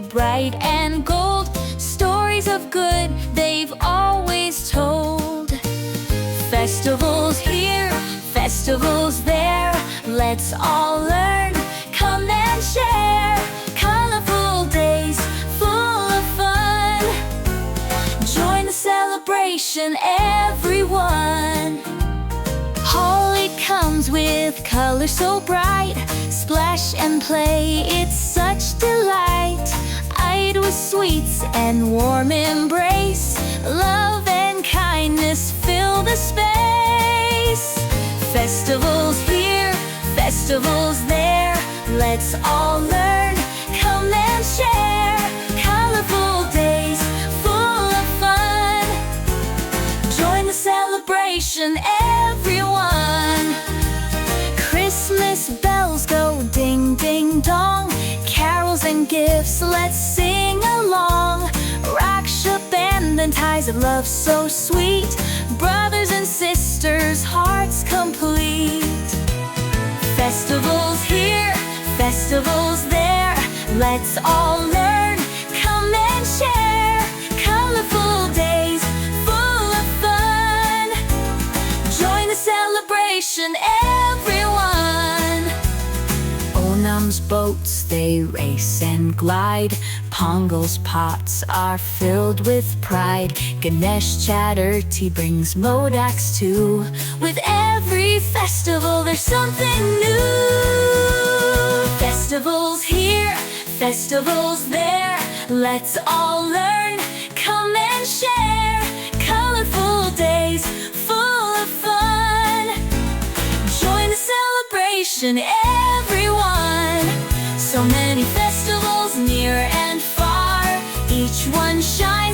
so bright and gold, stories of good they've always told. Festivals here, festivals there, let's all learn, come and share. Colorful days full of fun, join the celebration, everyone. Holi comes with colors so bright, splash and play, it's such delight. Eyed with sweets and warm embrace, love and kindness fill the space. Festivals here, festivals there, let's all learn, come and share. Colorful days full of fun, join the celebration, everyone. Christmas bells go ding ding dong, carols and gifts, let's sing along. Raksha Bandhan, ties of love so sweet, brothers and sisters, hearts complete. Festivals here, festivals there, let's all learn, come and share. Colorful days full of fun, join the celebration, everyone. Onam's boats, they race and glide, Pongal's pots are filled with pride. Ganesh Chaturthi brings modaks too. With every festival there's something new. Festivals here, festivals there, let's all learn, come and share. Colorful days full of fun, join the celebration, everyone. So many festivals near and far, each one shines